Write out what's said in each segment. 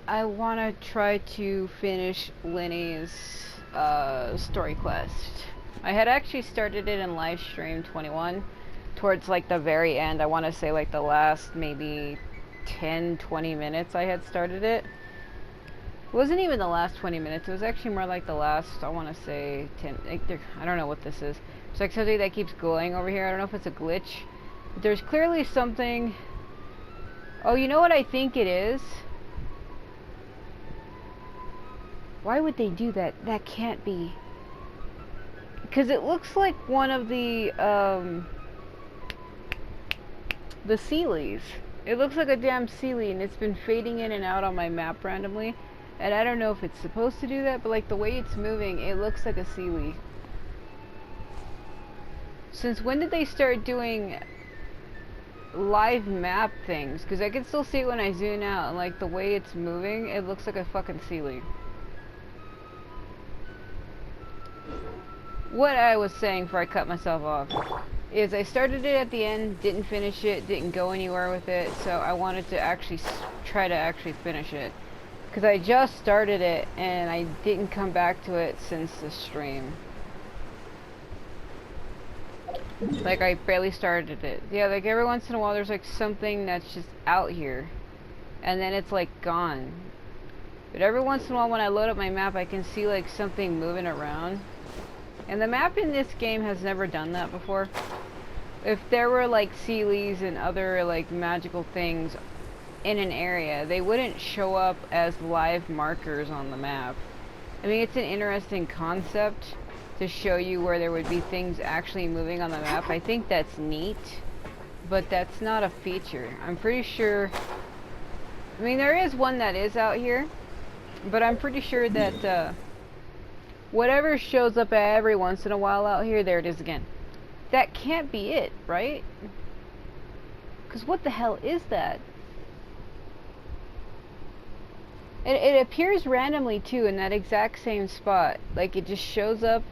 I want to try to finish Lyney's story quest. I had actually started it in live stream 21 towards like the very end. I want to say like the last maybe 10-20 minutes I had started it. It wasn't even the last 20 minutes. It was actually more like the last, I want to say 10. Like I don't know what this is. It's like something that keeps going over here. I don't know if it's a glitch. But there's clearly something. Oh, you know what I think it is? Why would they do that? That can't be. Because it looks like one of the Sealies. It looks like a damn Sealy, and it's been fading in and out on my map randomly. And I don't know if it's supposed to do that, but like the way it's moving, it looks like a Sealy. Since when did they start doing live map things? Because I can still see it when I zoom out, and like the way it's moving, it looks like a fucking Sealy. What I was saying before I cut myself off is I started it at the end, didn't finish it, didn't go anywhere with it, so I wanted to actually try to actually finish it. Because I just started it and I didn't come back to it since the stream. Like I barely started it. Yeah, like every once in a while there's like something that's just out here. And then it's like gone. But every once in a while when I load up my map I can see like something moving around. And the map in this game has never done that before. If there were like Sealies and other like magical things in an area, they wouldn't show up as live markers on the map. I mean, it's an interesting concept to show you where there would be things actually moving on the map. I think that's neat, but that's not a feature. I'm pretty sure, I mean, there is one that is out here, but I'm pretty sure that whatever shows up every once in a while out here, there it is again. That can't be it, right? Because what the hell is that? It appears randomly too in that exact same spot. Like it just shows up,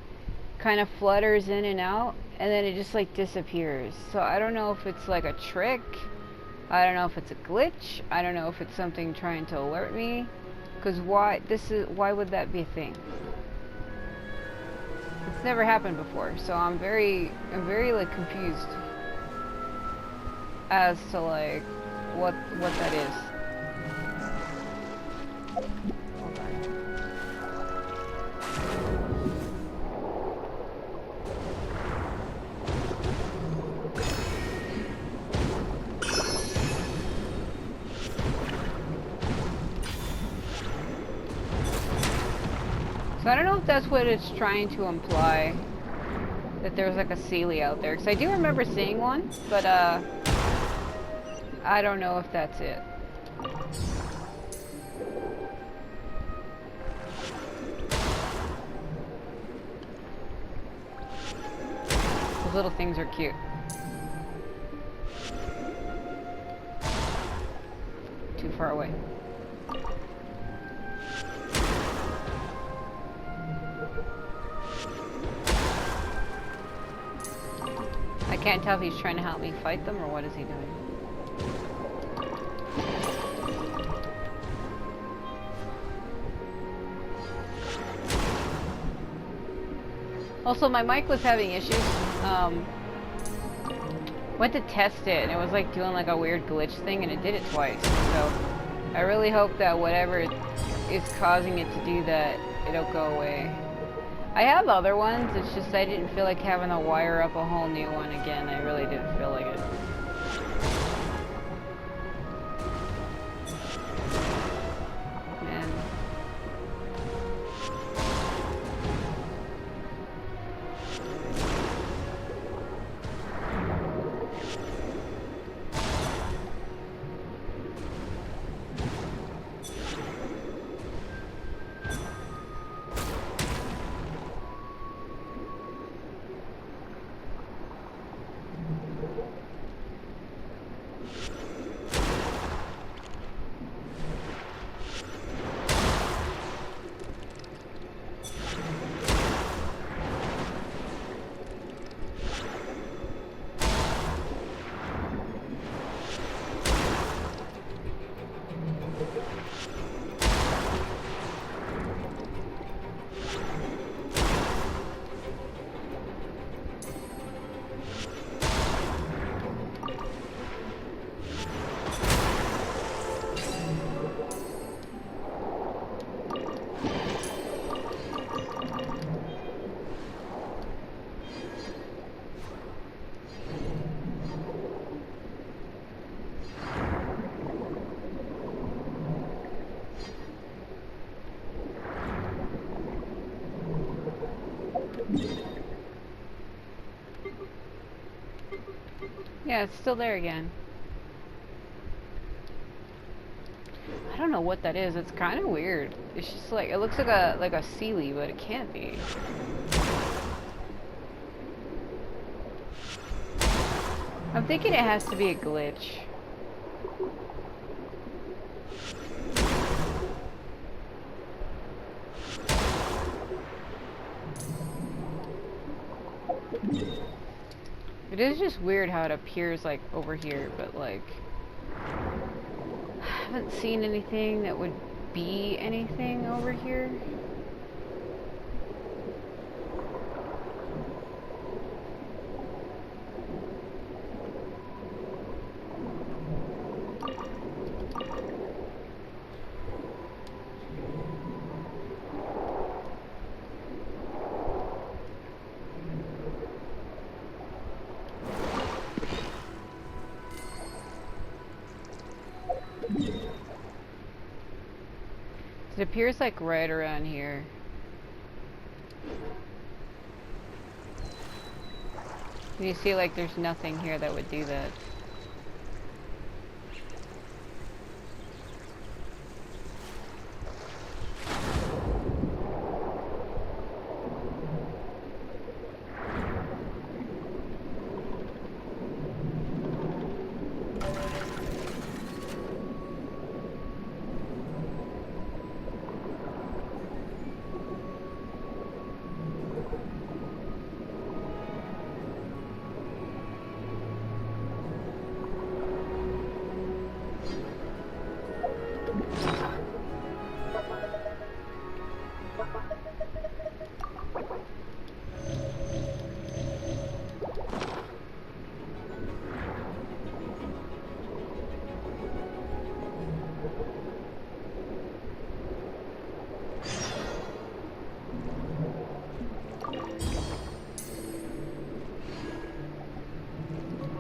kind of flutters in and out, and then it just like disappears. So I don't know if it's like a trick. I don't know if it's a glitch. I don't know if it's something trying to alert me. Because why would that be a thing? It's never happened before, so I'm very like confused as to like what that is. Hold on. So I don't know if that's what it's trying to imply, that there's like a Sealy out there, because I do remember seeing one, but I don't know if that's it. Those little things are cute. Too far away. I can't tell if he's trying to help me fight them or what is he doing. Also, my mic was having issues. Went to test it and it was like doing like a weird glitch thing and it did it twice. So I really hope that whatever is causing it to do that, it'll go away. I have other ones, it's just I didn't feel like having to wire up a whole new one again. I really didn't feel like it. Man. Yeah, it's still there again. I don't know what that is. It's kind of weird. It's just like, it looks like a Sealy, but it can't be. I'm thinking it has to be a glitch. It is just weird how it appears like over here, but like I haven't seen anything that would be anything over here. It appears like right around here. And you see like there's nothing here that would do that.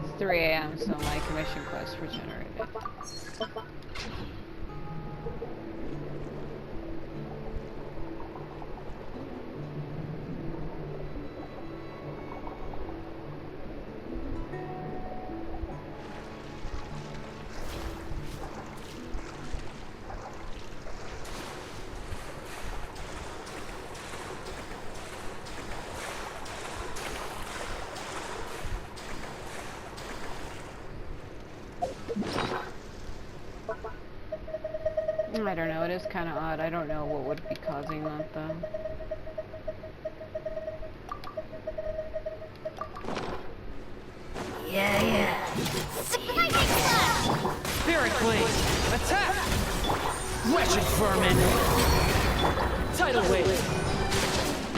It's 3 AM, so my commission quest regenerated. I don't know, it is kind of odd. I don't know what would be causing that though. Yeah. Spirit Blade! Attack! Wretched vermin! Tidal Wave!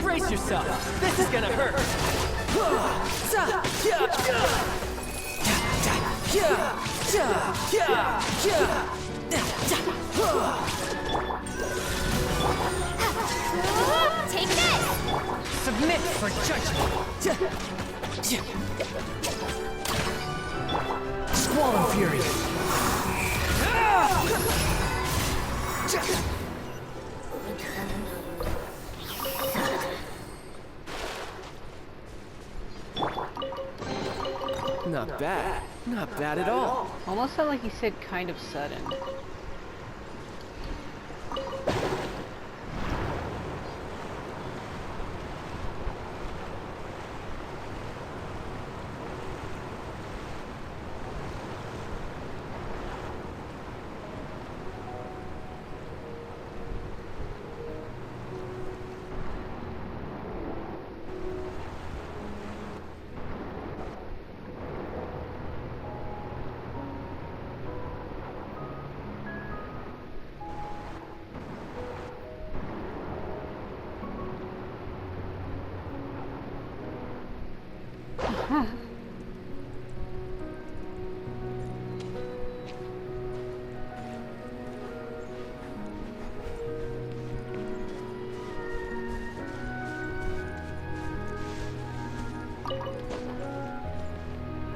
Brace yourself! This is gonna hurt! Take this! Submit for judgment! Squall Fury! Not bad. Not bad at all. Almost sounded like you said kind of sudden.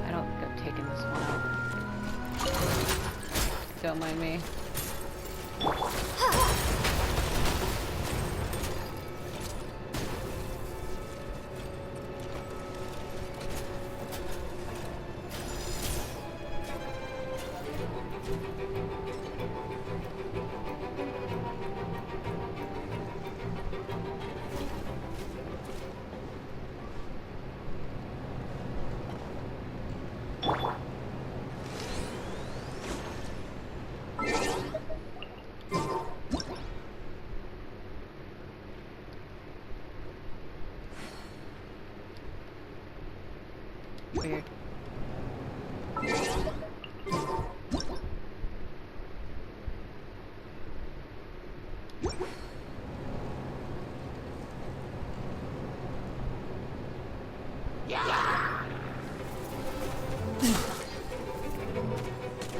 I don't think I've taken this one out. Don't mind me. Weird.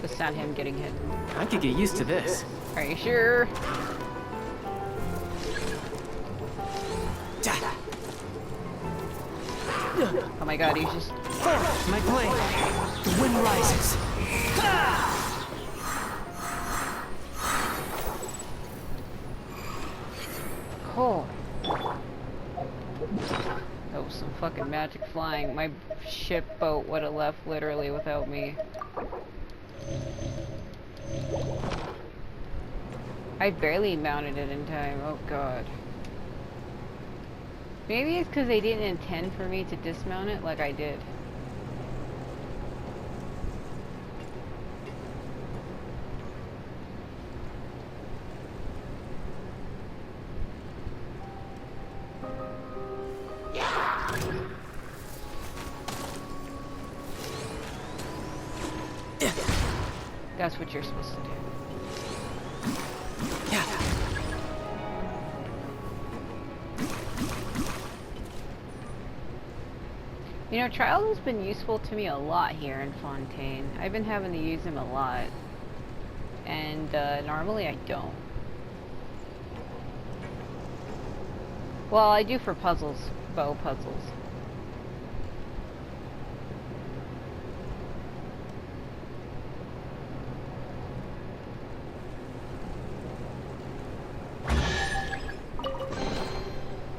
That's not him getting hit. I could get used to this. Are you sure? Oh my god, he's just... Forth, my blade! The wind rises. Oh. That was some fucking magic flying. My ship boat would have left literally without me. I barely mounted it in time. Oh god. Maybe it's because they didn't intend for me to dismount it like I did. That's what you're supposed to do. You know, Trials has been useful to me a lot here in Fontaine. I've been having to use him a lot. And normally I don't. Well, I do for puzzles, bow puzzles.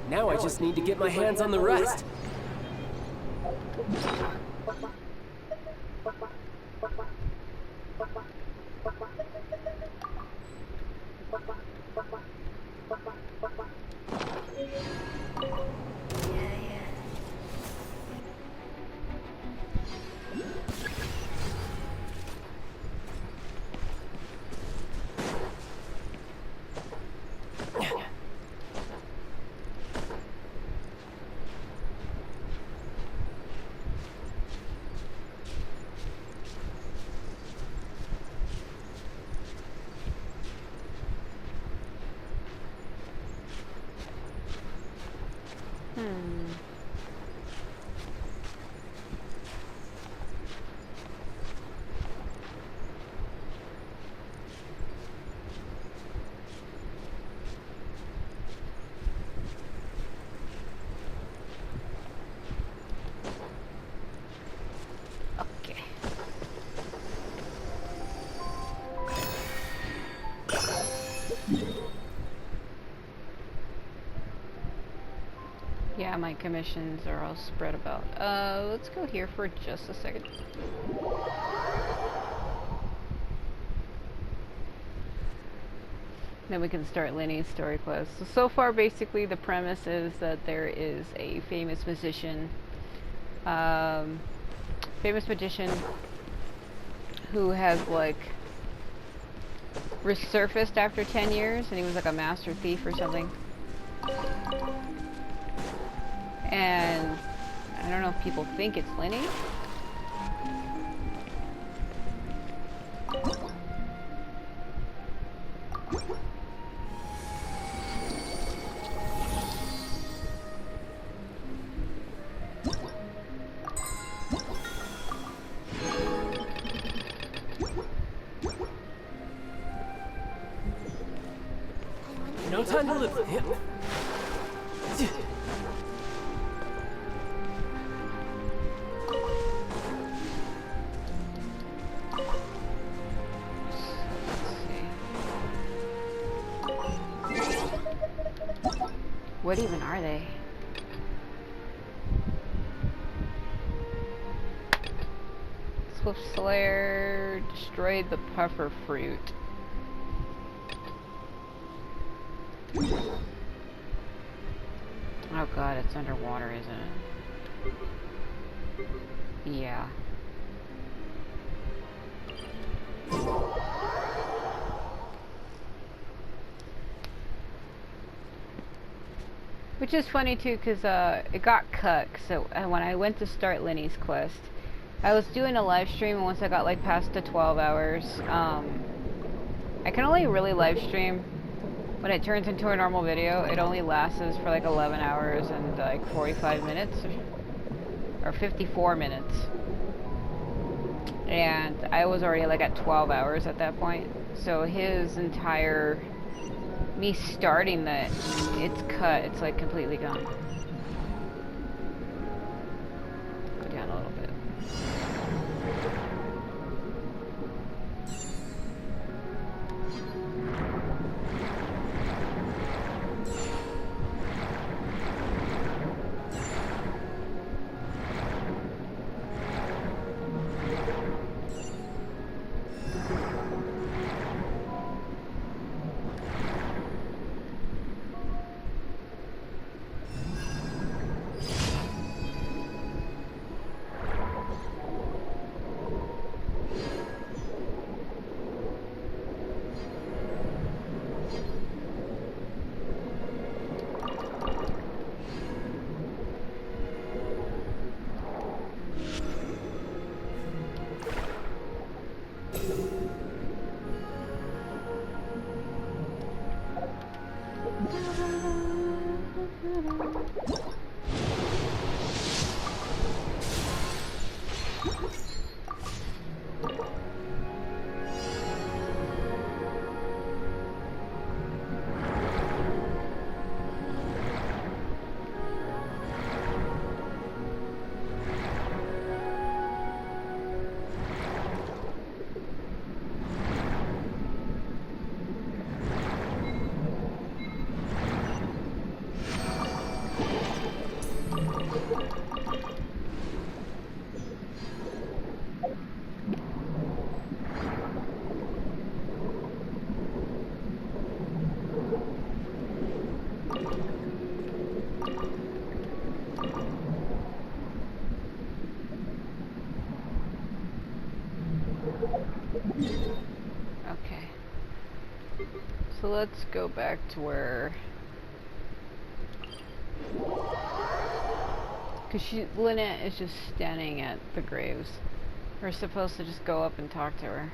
Now I just need to get my hands on the rest. Yeah, my commissions are all spread about. Let's go here for just a second. Then we can start Lyney's story quest. So far, basically, the premise is that there is a famous magician, who has, like, resurfaced after 10 years, and he was like a master thief or something. And I don't know if people think it's Lyney. No time to live. What even are they? Swift Slayer, Or destroy the puffer fruit. Oh god, it's underwater, isn't it? Yeah. Which is funny too, because it got cut. So when I went to start Lyney's quest, I was doing a live stream, and once I got like past the 12 hours, I can only really live stream when it turns into a normal video. It only lasts for like 11 hours and like 45 minutes, or 54 minutes. And I was already like at 12 hours at that point. So his entire, me starting that, it's cut. It's like completely gone. Go down a little bit. Okay. So let's go back to where... Because Lynette is just standing at the graves. We're supposed to just go up and talk to her.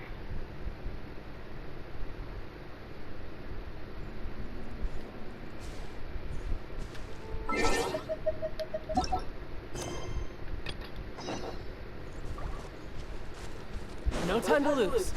No time to lose.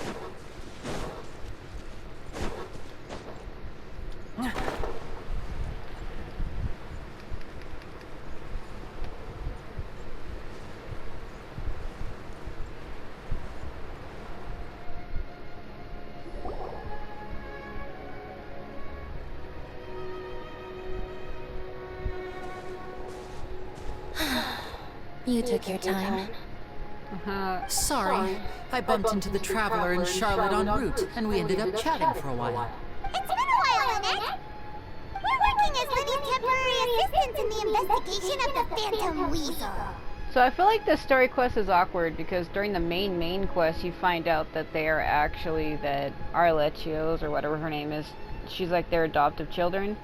You took your time. Sorry. I bumped into the Traveler and Charlotte en route, and we ended up chatting for a while. It's been a while, Lynette. We're working as Lyney's temporary assistants in the investigation of the Phantom Weasel. So I feel like the story quest is awkward because during the main quest you find out that they are actually that Arlecchio's, or whatever her name is, she's like their adoptive children,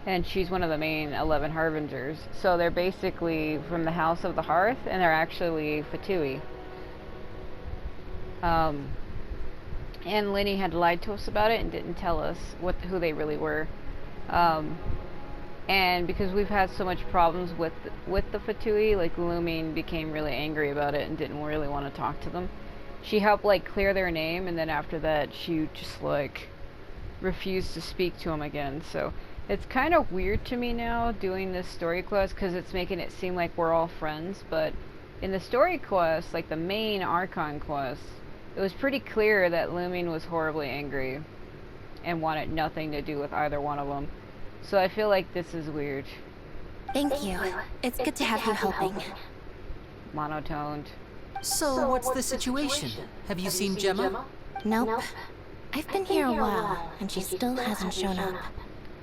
and she's one of the main 11 Harbingers. So they're basically from the House of the Hearth, and they're actually Fatui. And Lyney had lied to us about it and didn't tell us who they really were. And because we've had so much problems with the Fatui, like Lumine became really angry about it and didn't really want to talk to them. She helped like clear their name, and then after that she just like refused to speak to them again. So it's kind of weird to me now doing this story quest because it's making it seem like we're all friends, but in the story quest, like the main Archon quest, it was pretty clear that Lumine was horribly angry and wanted nothing to do with either one of them. So I feel like this is weird. Thank you. It's good to have you helping. Monotoned. So, what's the situation? Have you seen Gemma? Nope. I've been here a while, and she still hasn't shown up.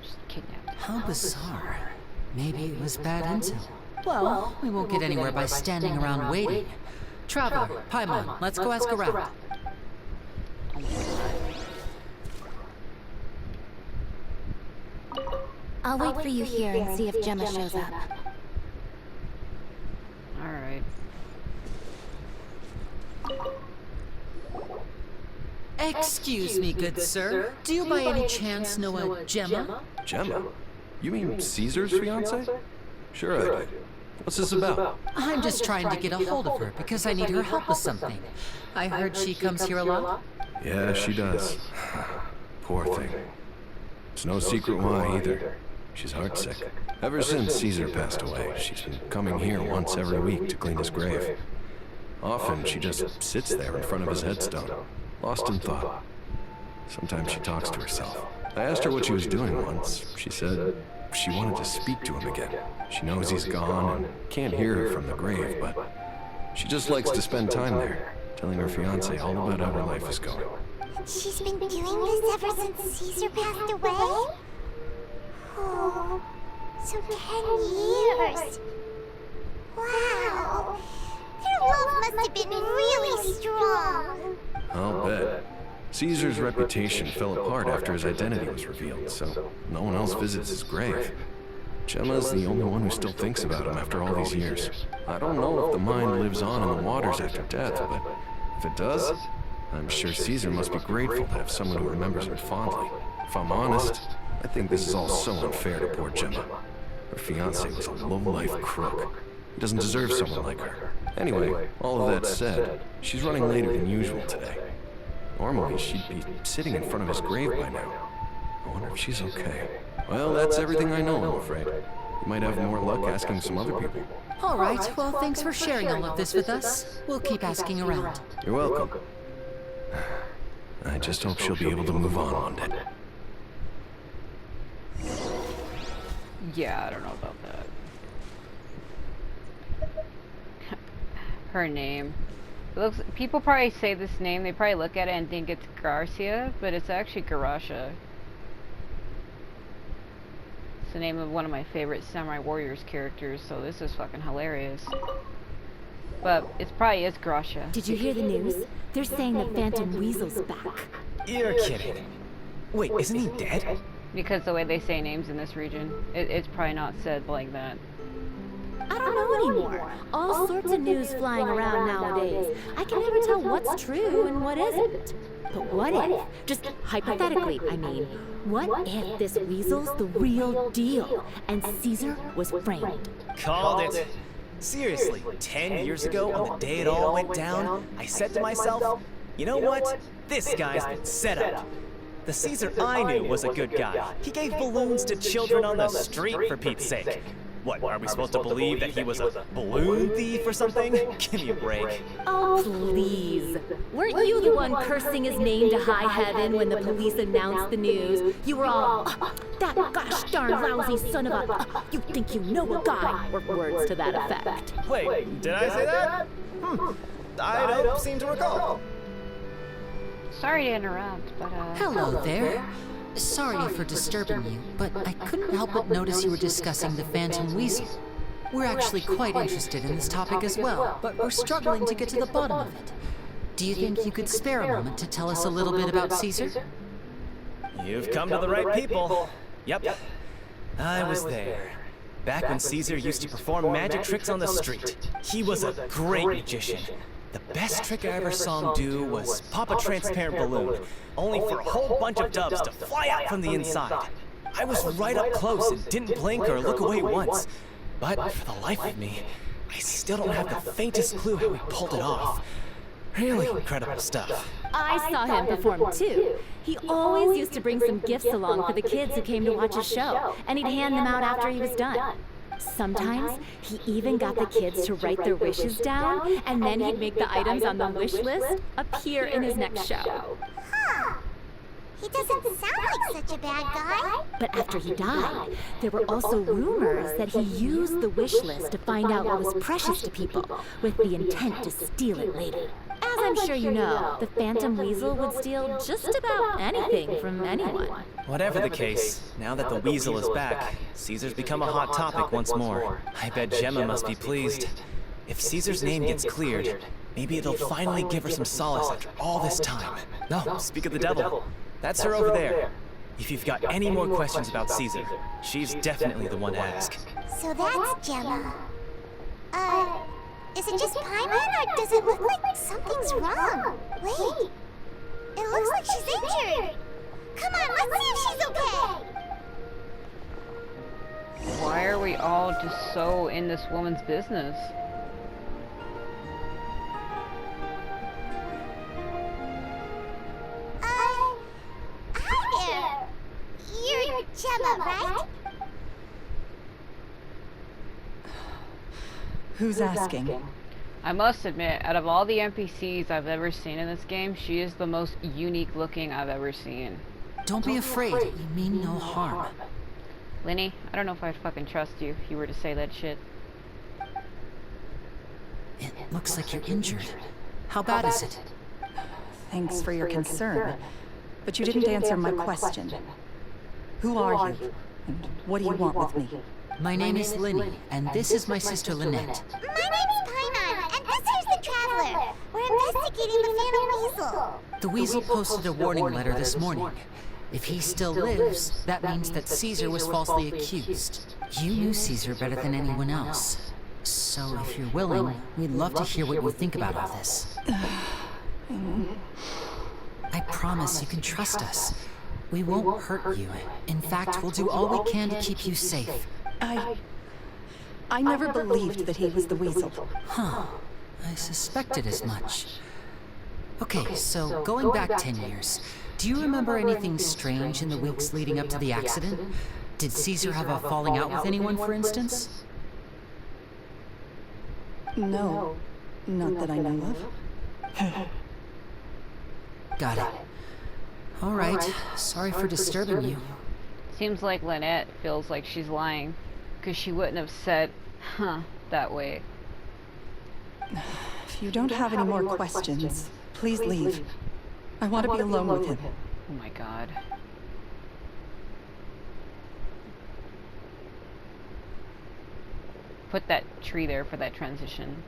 Just kidnapped. How bizarre. Maybe it was bad intel. Well, we won't get anywhere by standing around waiting. Traveler, Paimon, let's go ask around. I'll wait for you here and see if Gemma shows up. Alright. Excuse me, good sir. Do you by any chance know a Gemma? Gemma? You mean Caesar's fiance? Sure I do. What's this about? I'm just trying to get a hold of her because I need her help with something. I heard she comes here a lot. Yeah, she does. Poor thing. It's no secret why either. She's heartsick. Ever since Caesar passed away, she's been coming here once every week to clean his grave. Often she just sits there in front of his headstone, lost in thought. Sometimes she talks to herself. I asked her what she was doing once. She said she wanted to speak to him again. She knows he's gone and can't hear her from the grave, but she just likes to spend time there, telling her fiancé all about how her life is going. She's been doing this ever since Caesar passed away? Oh, so 10 years. Wow. Their love must have been really strong. I'll bet. Caesar's reputation fell apart after his identity was revealed, so no one else visits his grave. Gemma's the only one who still thinks about him after all these years. I don't know if the mind lives on in the waters after death, but if it does, I'm sure Caesar must be grateful to have someone who remembers him fondly. If I'm honest, I think this is all so unfair to poor Gemma. Her fiancé was a low-life crook. He doesn't deserve someone like her. Anyway, all of that said, she's running later than usual today. Normally, she'd be sitting in front of his grave by now. I wonder if she's okay. Well, that's everything I know, I'm afraid. You might have more luck asking some other people. All right, well, thanks for sharing all of this with us. We'll keep asking around. You're welcome. I just hope she'll be able to move on one day. Yeah, I don't know about that. Her name. It looks, people probably say this name, they probably look at it and think it's Garcia, but it's actually Garasha. It's the name of one of my favorite Samurai Warriors characters, so this is fucking hilarious. But it probably is Garasha. Did you hear the news? They're saying the Phantom Weasel's back. You're kidding. Wait, isn't he dead? Because the way they say names in this region, it's probably not said like that. I don't know anymore. All sorts of news flying around nowadays. I can never tell what's true and what isn't. But what if, just hypothetically, I mean, what if this Weasel's the real deal and Caesar was framed? Called it. Seriously, 10 years ago, on the day it all went down, I said to myself, you know what? This guy's been set up. The Caesar I knew was a good guy. He gave balloons to children on the street, for Pete's sake. What, are we supposed to believe that he was a balloon thief or something? Give me a break. Oh, please. Weren't you the one cursing his name to high heaven when the police announced the news? You were all, that gosh darn lousy son of a, you think you know a guy, or words to that effect. Wait, did I say that? I don't seem to recall. Sorry to interrupt, but Hello there. Sorry for disturbing you, but I couldn't help but notice you were discussing the Phantom Weasel. We're actually quite interested in this topic as well, but we're struggling to get to the bottom of it. Do you think you could spare a moment to tell us a little bit about Caesar? You've come to the right people. Yep. I was there. Back when Caesar used to perform magic tricks on the street. He was a great magician. The best trick I ever saw him do was pop a transparent balloon, only for a whole bunch of doves to fly out from the inside. I was right up close and didn't blink or look away once. But for the life of me, I still don't have the faintest clue how he pulled it off. Really incredible stuff. I saw him perform too. He always used to bring some gifts along for the kids who came to watch his show, and he'd hand them out after he was done. Sometimes, he even got the kids to write their wishes down, and then he'd make the items on the wish list appear in his next show. Huh. He doesn't sound like such a bad guy. But after he died, there were also rumors that he used the wish list to find out what was precious to people, with the intent to steal it later. As I'm sure you know, the Phantom Weasel would steal just about anything from anyone. Whatever the case, now that the Weasel is back, Caesar's become a hot topic once more. I bet Gemma must be pleased. If Caesar's name gets cleared, maybe it'll finally give her some solace after all this time. No, speak of the devil. That's her over there. If you've got any more questions about Caesar, she's definitely the one to ask. So that's Gemma. Is it just Paimon, or does it look like something's wrong? Wait, it looks like she's injured. Come on, let's see if she's okay. Why are we all just so in this woman's business? Hi there. You're Gemma, right? Who's asking? I must admit, out of all the NPCs I've ever seen in this game, she is the most unique looking I've ever seen. Don't be afraid. You mean no harm. Lyney, I don't know if I'd fucking trust you if you were to say that shit. It looks like you're injured. How bad is it? Thanks for your concern, but you didn't answer my question. Who are you, and what do you want with me? My name is Lyney, and this is my sister Lynette. My name's Paimon, and this here's the Traveler. We're investigating the Phantom Weasel. The Weasel posted a warning letter this morning. If he still lives, that means that Caesar was falsely accused. You knew Caesar better than anyone else. So if you're willing, we'd love to hear what you think about all this. I promise you can trust us. We won't hurt you. In fact, we'll do all we can to keep you safe. I never believed that he was the Weasel. Huh. I suspected as much. Okay, so going back 10 years, do you remember anything strange in the weeks leading up to the accident? Did Caesar have a falling out with anyone, for instance? No, not that I know of. Got it. All right. Sorry for disturbing you. Seems like Lynette feels like she's lying, because she wouldn't have said, huh, that way. If you don't have any more questions, please leave. I want to be alone with him. Oh my god. Put that tree there for that transition.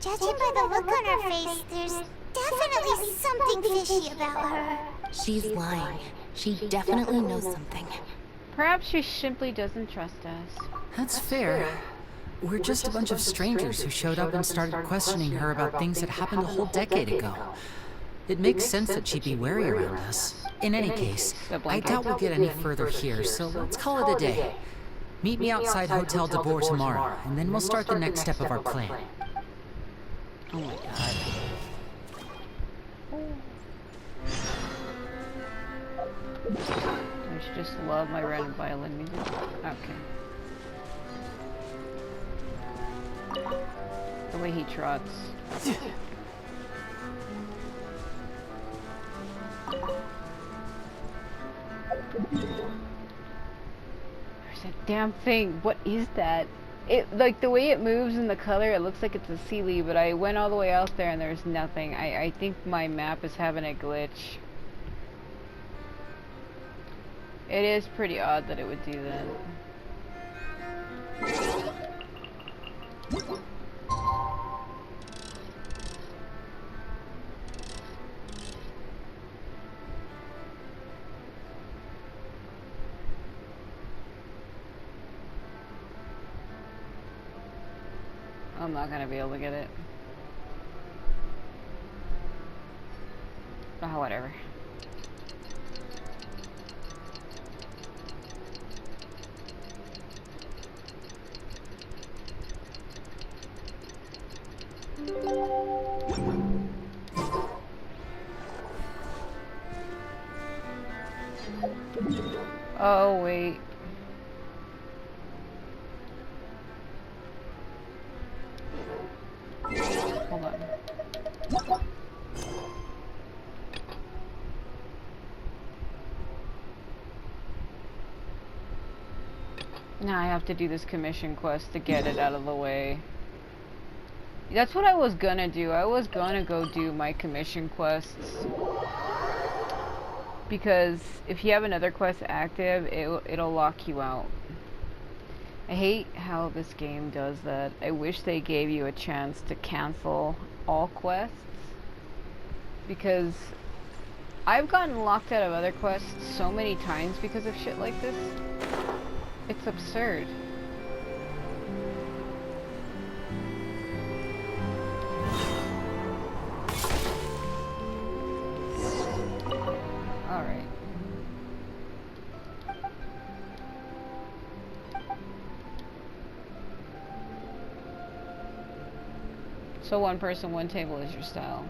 Judging by the look on her face, there's definitely something fishy about her. She's lying. She definitely knows something. Perhaps she simply doesn't trust us. That's fair. We're just a bunch of strangers who showed up and started questioning her about things that happened a whole decade ago. It makes sense that she'd be wary around us. In any case, I doubt we'll get any further here, so let's call it a day. Meet me outside Hotel de Boer tomorrow, and then we'll start the next step of our plan. Oh my god. I should just love my random violin music. Okay. The way he trots. There's that damn thing. What is that? It, like, the way it moves and the color, it looks like it's a sea leaf, but I went all the way out there and there's nothing. I think my map is having a glitch. It is pretty odd that it would do that. I'm not gonna be able to get it. Oh, whatever. Oh, wait. Hold on. Now I have to do this commission quest to get it out of the way. That's what I was gonna do. I was gonna go do my commission quests. Because if you have another quest active, it'll lock you out. I hate how this game does that. I wish they gave you a chance to cancel all quests. Because I've gotten locked out of other quests so many times because of shit like this. It's absurd. Alright. So one person, one table is your style.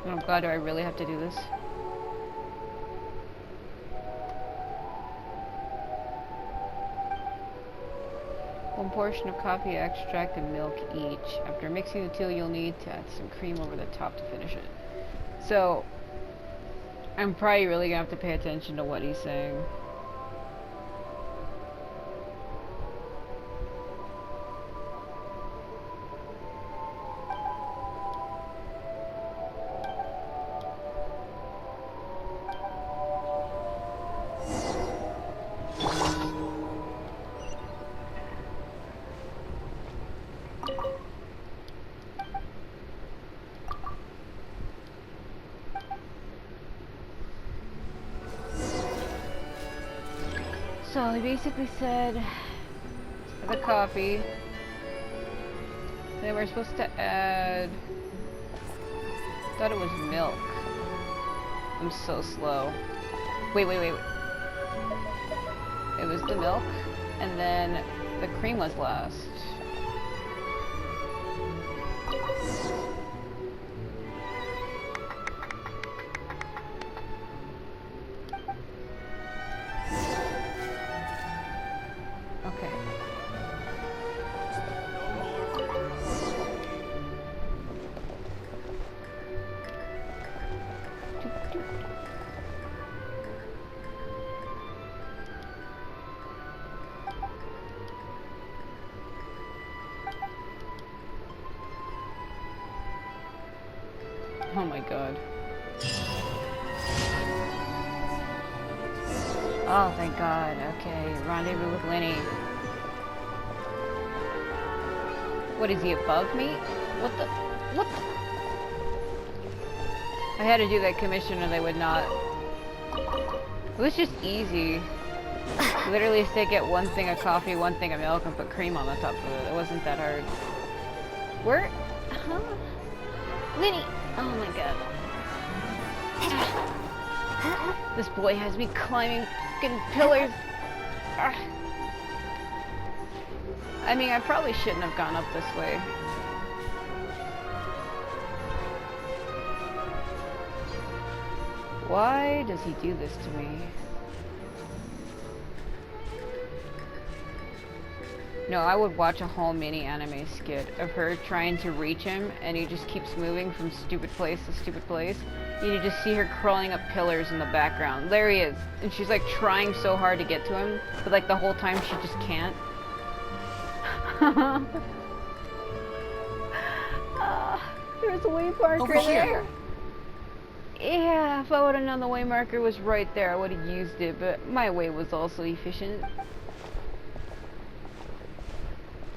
Oh god, do I really have to do this? One portion of coffee extract and milk each. After mixing the two, you'll need to add some cream over the top to finish it. So, I'm probably really gonna have to pay attention to what he's saying. So he basically said the coffee. Then we're supposed to add. Thought it was milk. I'm so slow. Wait. It was the milk, and then the cream was last. Oh my god. Oh, thank god. Okay, rendezvous with Lyney. What, is he above me? What the? What the? I had to do that commission or they would not. It was just easy. Literally stick at one thing of coffee, one thing of milk, and put cream on the top of it. It wasn't that hard. Where? Huh? Lyney! Oh my god. This boy has me climbing fucking pillars. I mean, I probably shouldn't have gone up this way. Why does he do this to me? No, I would watch a whole mini anime skit of her trying to reach him and he just keeps moving from stupid place to stupid place. You just see her crawling up pillars in the background. There he is. And she's like trying so hard to get to him, but like the whole time she just can't. There's a way marker over here. there. Yeah, if I would have known the way marker was right there, I would have used it, but my way was also efficient.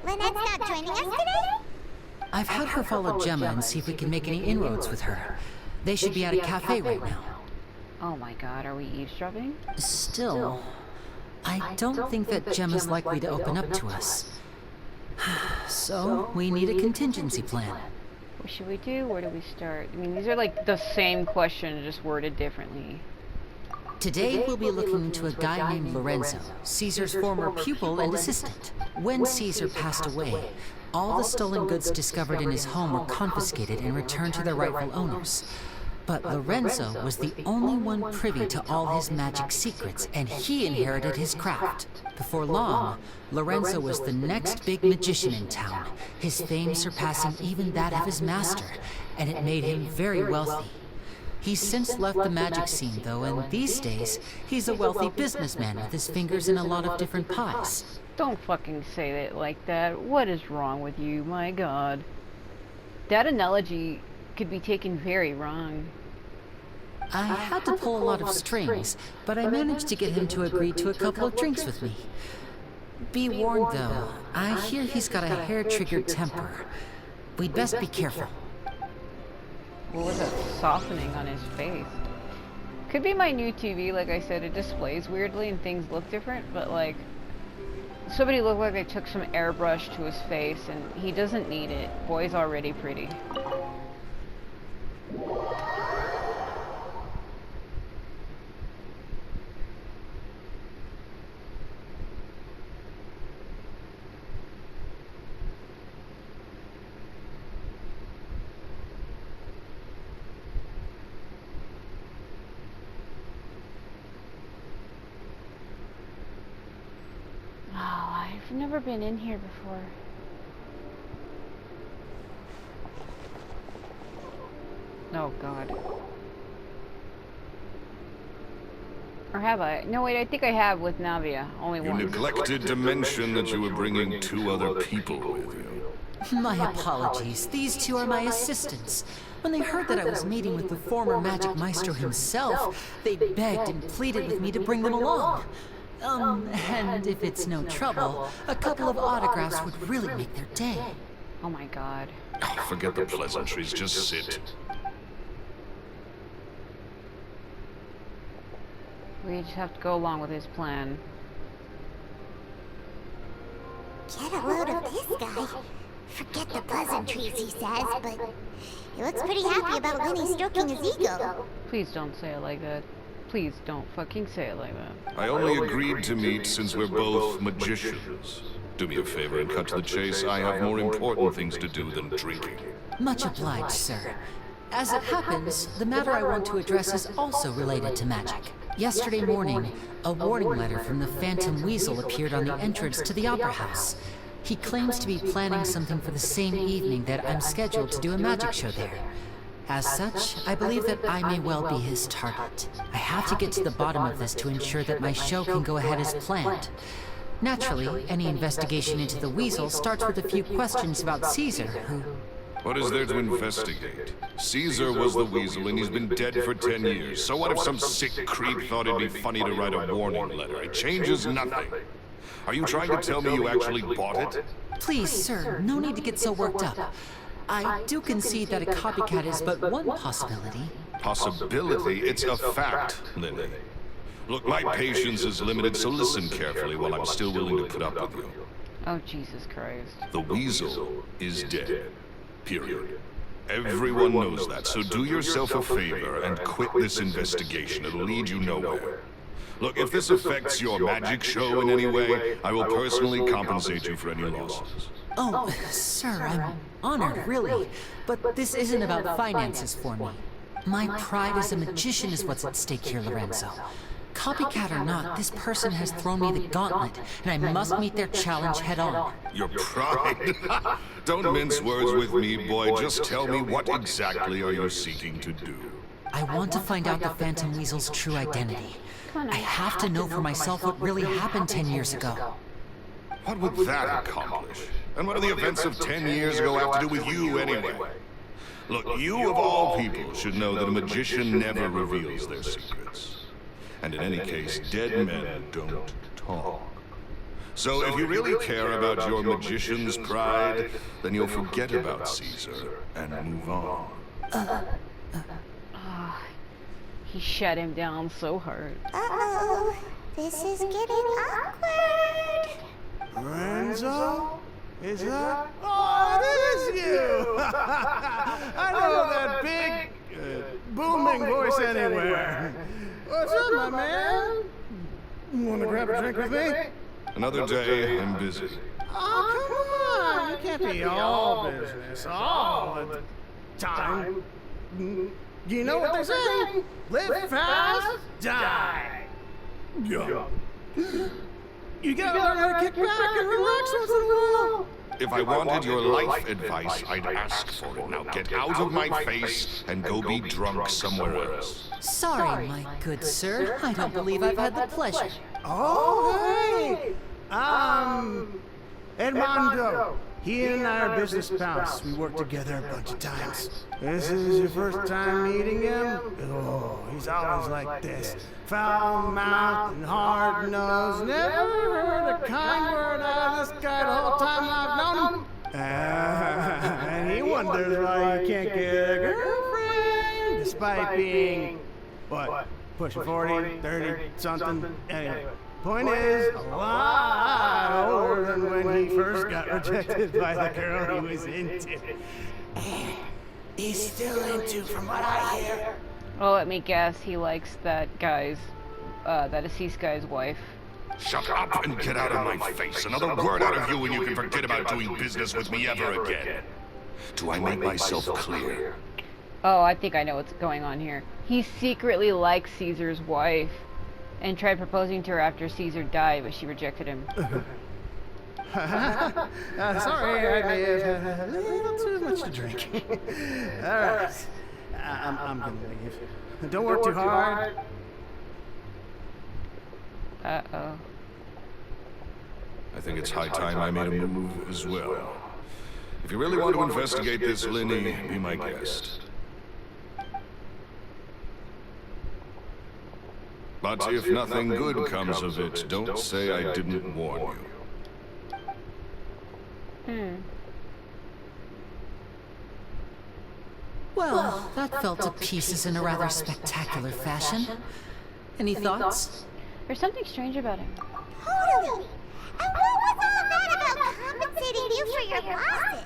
Lynette's not joining us today? I've had her follow Gemma and see if we can make any inroads with her. They should be at a cafe right now. Oh my god, are we eavesdropping? Still, I don't think that Gemma's likely to open up to us. So, we need a contingency plan. What should we do? Where do we start? I mean, these are like the same question, just worded differently. Today, we'll be looking into a guy named Lorenzo, Caesar's former pupil and assistant. When Caesar passed away, all the stolen goods discovered in his home were confiscated and returned to their rightful owners. But Lorenzo was the only one privy to all his magic secrets, and he inherited his craft. Before long, Lorenzo was the next big magician in town, his fame surpassing even that of his master, and it made him very wealthy. He's since left the magic scene, though, and these days, he's a wealthy businessman with his fingers in a lot of different pies. Don't fucking say it like that. What is wrong with you? My god. That analogy could be taken very wrong. I had to pull a lot of strings, but I managed to get him to agree to a couple of drinks with me. Be warned, though, I hear he's got a hair-triggered temper. We'd best be careful. What was that softening on his face? Could be my new TV, like I said, it displays weirdly and things look different, but like, somebody looked like they took some airbrush to his face and he doesn't need it. Boy's already pretty. I've never been in here before. Oh god. Or have I? No wait, I think I have with Navia. Only You once. neglected to mention that you were bringing 2 other people with you. My apologies. These two are my assistants. When they heard that I was meeting with the former magic maestro himself, they begged and pleaded with me to bring them along. And if it's no trouble, a couple of autographs would really make their day. Oh my god. Oh, forget the pleasantries, just sit. We just have to go along with his plan. Get a load of this guy. Forget the pleasantries, he says, but he looks pretty happy about Lyney stroking his ego. Please don't say it like that. Please don't fucking say it like that. I only agreed to meet since we're both magicians. Do me a favor and cut to the chase. I have more important things to do than drinking. Much obliged, sir. As it happens, the matter I want to address is also related to magic. Yesterday morning, a warning letter from the Phantom Weasel appeared on the entrance to the Opera House. He claims to be planning something for the same evening that I'm scheduled to do a magic show there. As such, I believe that I may well be his target. I have to get to the bottom of this to ensure that my show can go ahead as planned. Naturally, any investigation into the Weasel starts with a few questions about Caesar, who What is there to investigate? Caesar was the Weasel, and he's been dead for 10 years. So what if some sick creep thought it'd be funny to write a warning letter? It changes nothing. Are you trying to tell me you actually bought it? Please, sir, no need to get so worked up. I do concede that a copycat is but one possibility. Possibility? It's a fact, Lyney. Look, my patience is limited, so listen carefully while I'm still willing to put up with you. Oh, Jesus Christ. The Weasel is dead. Period. Everyone knows that, so do yourself a favor and quit this investigation. It'll lead you nowhere. Look, if this affects your magic show in any way, I will personally compensate you for any losses. Oh, sir, I'm honored, really. But this isn't about finances for me. My pride as a magician is what's at stake here, Lorenzo. Copycat or not, this person has thrown me the gauntlet, and I must meet their challenge head on. Your pride? Don't mince words with me, boy. Just tell me, what exactly are you seeking to do? I want to find out the Phantom Weasel's true identity. I have to know for myself what really happened 10 years ago. What would that accomplish? And what do the events of 10 years ago have to do with you, anyway? Look, you of all people should know that a magician never reveals their secrets. And in any case, dead men don't talk. So if you really care about your magician's pride, then you'll forget about Caesar and move on. He shut him down so hard. Uh-oh. This is getting awkward. Lorenzo? Is that? Oh, it is you! I know that big, booming voice anywhere. What's up, my man? Wanna grab a drink with me? Another day, I'm busy. Oh, come on! You can't be all business all the time. You know what they say? Live fast, die. Yeah. You gotta learn how to kick back and relax once in a while. If I wanted your life advice, I'd ask for it. Now get out of my face and go be drunk somewhere else. Sorry, my good sir. I don't believe I've had the pleasure. Oh, hey! Edmondo. He and I are business pals. We worked together a bunch of times. This is your first time meeting him? Oh, he's always like this. Foul-mouthed and hard-nosed. Never heard a kind word out of this guy the whole time I've known him. And he wonders why he can't get a girlfriend, despite being, what, pushing 40, 30, something? Anyway. Point is, a lot older than when he first got rejected by the girl he was into. And he's still into, from what I hear. Well, let me guess, he likes that deceased guy's wife. Shut up and get out of my face. Another word out of you and you can forget about doing business with me ever again. Do I make myself clear? Oh, I think I know what's going on here. He secretly likes Caesar's wife and tried proposing to her after Caesar died, but she rejected him. Sorry, I may have had a little too much to drink. Alright, I'm gonna leave. Don't work too hard. Uh-oh. I think it's high time I made a move as well. If you really want to investigate this, Lyney, be my guest. But if nothing good comes of it, don't say I didn't warn you. Well, that fell to pieces in a rather spectacular fashion. Any thoughts? There's something strange about him. Totally. And what was all that about compensating you for your losses?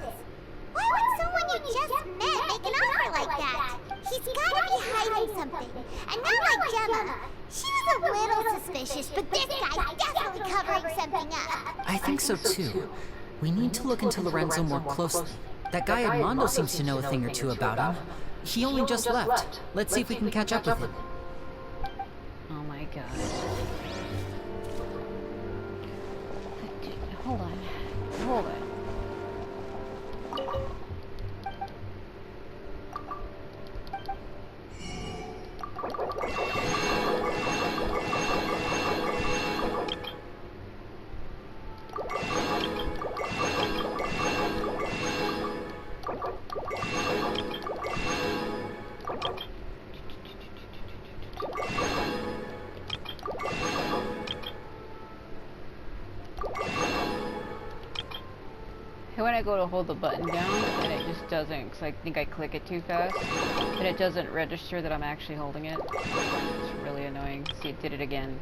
Why would someone you just met make an offer like that? He's gotta be hiding something. And not like Gemma. She was a little suspicious, but this guy's definitely covering something up. I think so too. We need to look into Lorenzo more closely. That guy Armando seems to know a thing or two about him. He only just left. Let's see if we can catch up with him. Oh my god. Hold on. Hold on. when I go to hold the button down and it just doesn't, because I think I click it too fast, and it doesn't register that I'm actually holding it. It's really annoying. See, it did it again.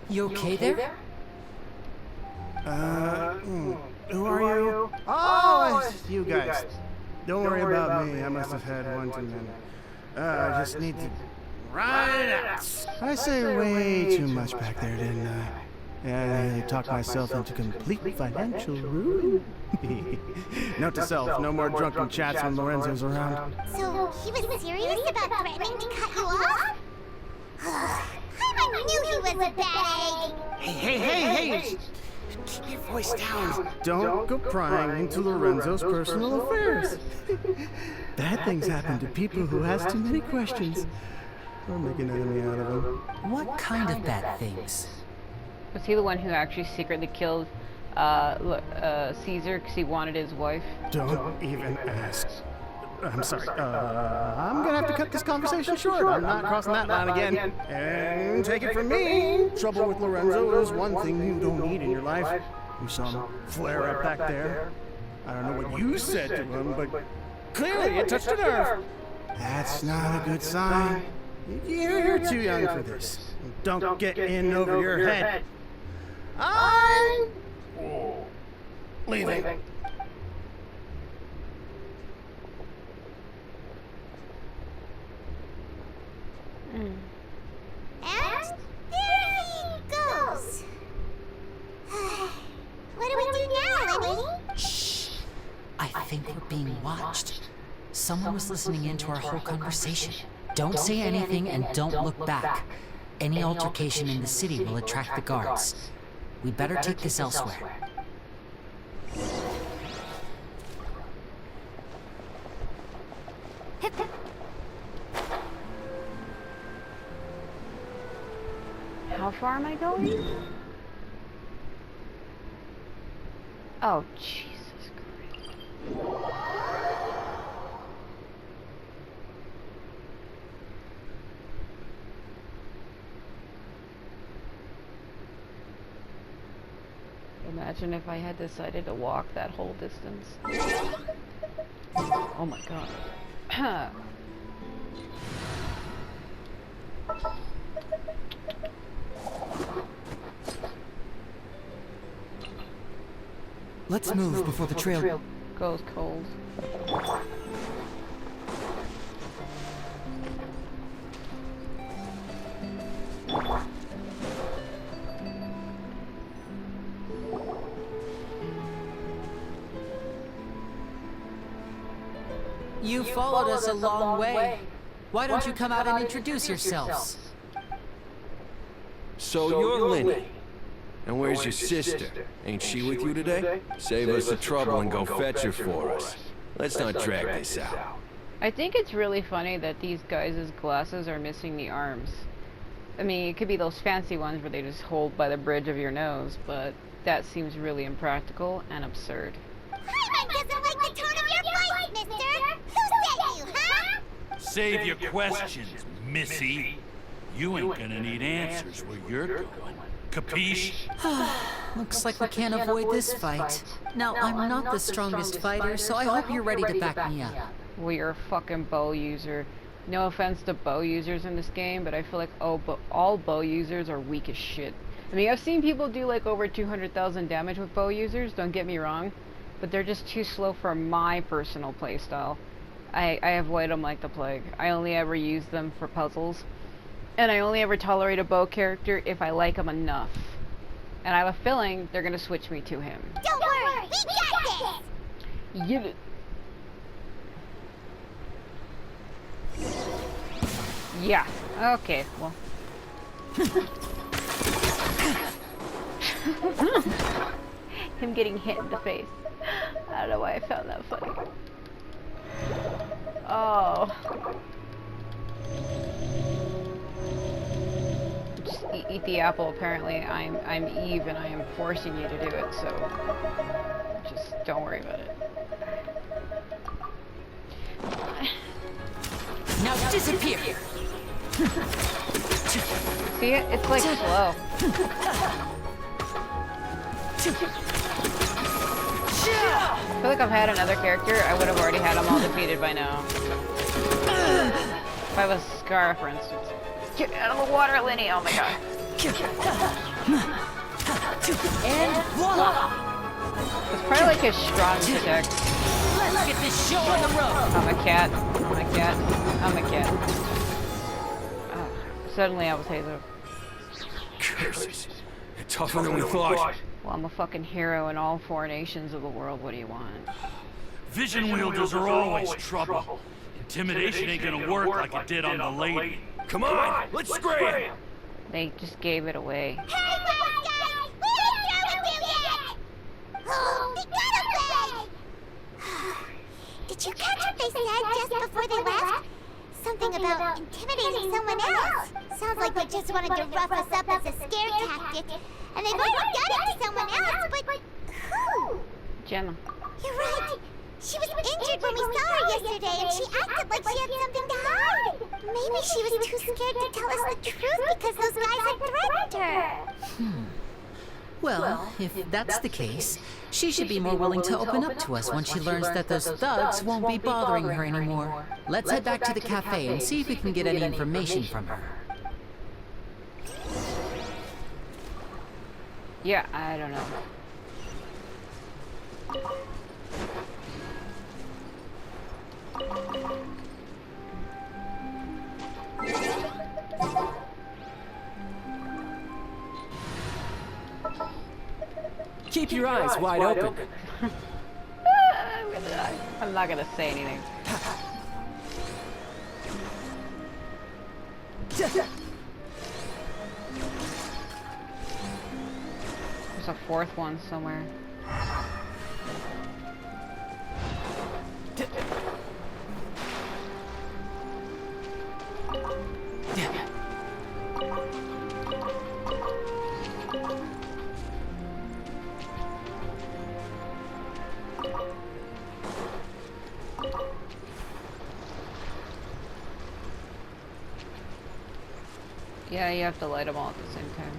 You okay there? Who are you? Oh, it's you guys. Don't worry about me. I must have had one too many. I just need to ride it out. I say way too much back there, didn't I? Yeah, I talked myself into complete financial ruin. Note to self, no more drunken chats when Lorenzo's around. So, he was serious about threatening to cut you off? I knew he was a bad egg! Hey! Keep your voice down. Don't go prying into Lorenzo's personal affairs. Bad things happen to people who ask too many questions. Or make an enemy out of them. What kind of bad things? Was he the one who actually secretly killed Caesar because he wanted his wife? Don't even ask. I'm sorry. I'm gonna have to cut this conversation short. I'm not crossing that line again. And take it from me, trouble with Lorenzo is one thing you don't need in your life. You saw him flare up back there. I don't know what you said to him, but clearly it touched a nerve. That's not a good sign. You're too young for this. Don't get in over your head. I'm leaving. And there he goes. What do we do now, Lyney? Shh! I think we're being watched. Someone was listening in to our whole conversation. Don't say anything and don't look back. Any altercation in the city will attract the guards. We better take this elsewhere. How far am I going? Oh, Jesus Christ. Imagine if I had decided to walk that whole distance. Oh my God. Let's move before the trail goes cold. You followed us a long way. Why don't you come out and introduce yourselves? So you're Lyney. And where's your sister? Ain't she with you today? Save us the trouble and go fetch her for us. Let's not drag this out. I think it's really funny that these guys' glasses are missing the arms. I mean, it could be those fancy ones where they just hold by the bridge of your nose, but that seems really impractical and absurd. Hyman doesn't like the tone of your voice, mister! Who sent you, huh? Save your questions, missy. You ain't gonna need answers where you're going. Capiche? Looks like we can't avoid this fight. Now, I'm not the strongest fighter, so I hope you're ready to back me up. Well, you're a fucking bow user. No offense to bow users in this game, but I feel like all bow users are weak as shit. I mean, I've seen people do like over 200,000 damage with bow users, don't get me wrong, but they're just too slow for my personal playstyle. I avoid them like the plague. I only ever use them for puzzles, and I only ever tolerate a bow character if I like him enough. And I have a feeling they're gonna switch me to him. Don't worry, we got this! Get it. Yeah, okay, well. Him getting hit in the face. I don't know why I found that funny. Oh. Just eat the apple, apparently. I'm Eve and I am forcing you to do it, so just don't worry about it. Now disappear! See it? It's like slow. I feel like I've had another character, I would have already had them all defeated by now. If I was Scar, for instance. Get out of the water, Lyney! Oh my god. And voila! It's probably like his strong attack. Let's get this show on the road! I'm a cat. I'm a cat. I'm a cat. Oh, suddenly I was Hazel. Curses. You're tougher than we thought. Well, I'm a fucking hero in all four nations of the world. What do you want? Vision wielders are always trouble. Intimidation ain't gonna work like it did on the lady. Come on, let's scram! They just gave it away. Hey, guys! We ain't through with you yet! Oh, they got away! Did you catch what they said just before they left? Something about intimidating someone else. Sounds like they just wanted to rough us up as a scare tactic. And they've already done it to someone else, but who? Gemma. You're right. She was injured when we saw her yesterday, and she acted like she had something to hide. Maybe she was too scared to tell us the truth because those guys had threatened her. Well, if that's the case, she should be more willing to open up to us when she learns that those thugs won't be bothering her anymore. Let's head back to the cafe and see if we can get any information from her. Yeah, I don't know. Keep your eyes wide open. I'm not gonna say anything. There's a fourth one somewhere. Yeah, you have to light them all at the same time.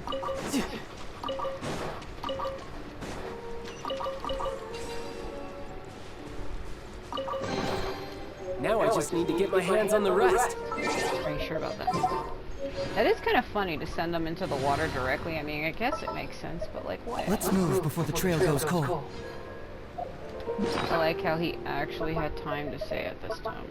Now I just need to get my hands on the rest. Are you sure about that? That is kind of funny to send them into the water directly. I mean, I guess it makes sense, but like, what? Let's move before the trail goes cold. I like how he actually had time to say it this time.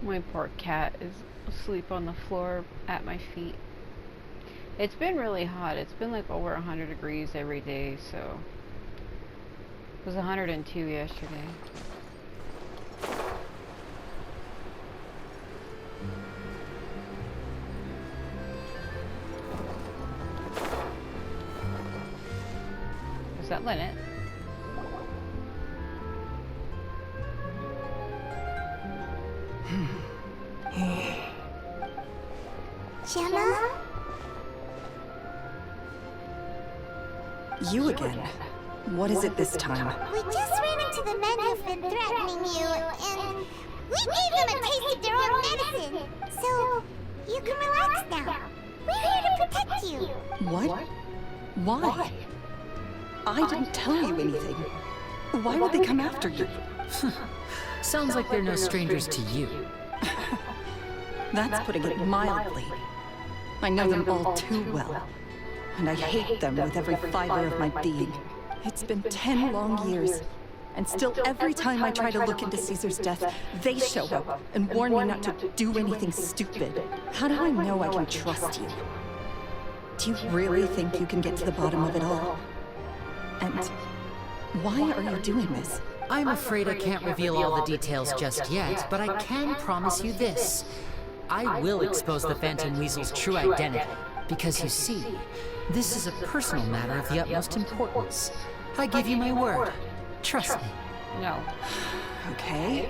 My poor cat is asleep on the floor at my feet. It's been really hot. It's been like over 100 degrees every day, so it was 102 yesterday. Was that Lynette? Gemma? You again. What is it this time? We just ran into the men who've been threatening you, and we gave them a taste of their own medicine. So, you can relax now. We're here to protect you. What? Why? I didn't tell you anything. Why would they come after you? Sounds like they're no strangers to you. That's putting it mildly. I know them all too well. And I hate them with every fiber of my being. It's been 10 long years. And still every time I try to look into Caesar's death, they show up and warn me not to do anything stupid. How do I know I can trust you? Do you really think you can get to the bottom of it all? And why are you doing this? I'm afraid I can't reveal all the details just yet, but I can promise you this. I will expose the Phantom Weasel's true identity, because you see, this is a personal matter of the utmost importance. I give you my word. Trust me. No. Okay.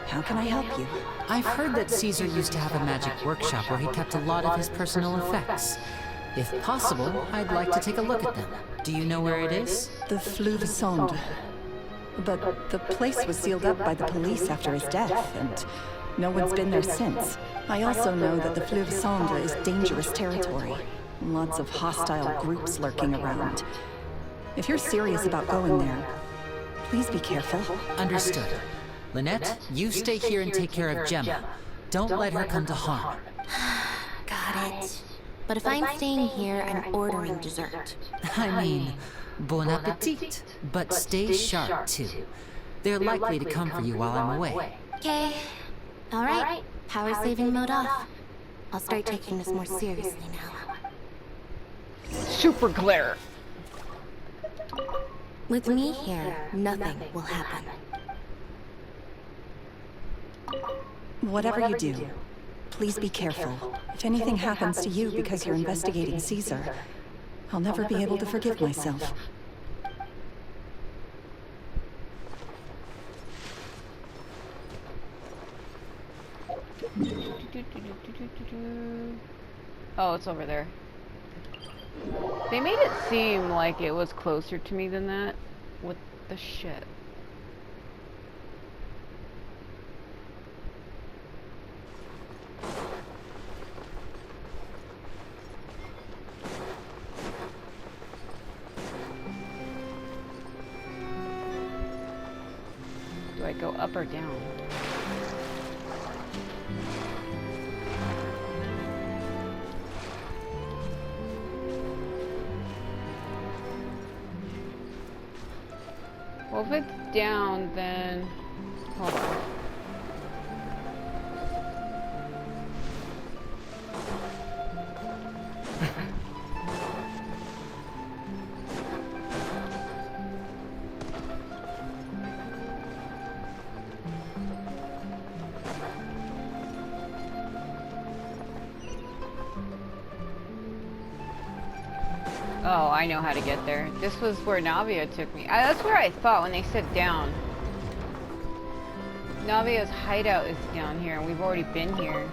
How can I help you? I've heard that Caesar used to have a magic workshop where he kept a lot of his personal effects. If possible, I'd like to take a look at them. Do you know where it is? The Fuscus. But the place was sealed up by the police after his death, and no one's been there since. I also know that the Fuscus is dangerous territory. Lots of hostile groups lurking around. If you're serious about going there, please be careful. Understood. Lynette, you stay here and take care of Gemma. Don't let her come to harm. Got it. But if I'm staying here, I'm ordering dessert. I mean, bon appetit. But stay sharp, too. They're likely to come for you while I'm away. Okay. Alright. Power saving mode off. I'll start taking this more seriously now. Super glare. With me here, nothing will happen. Whatever you do, please be careful. If anything happens to you because you're investigating Caesar, I'll never be able to forgive myself. Oh, it's over there. They made it seem like it was closer to me than that. What the shit? Do I go up or down? Well, if it's down, then... Hold on. Oh, I know how to get there. This was where Navia took me. That's where I thought when they said down. Navia's hideout is down here, and we've already been here.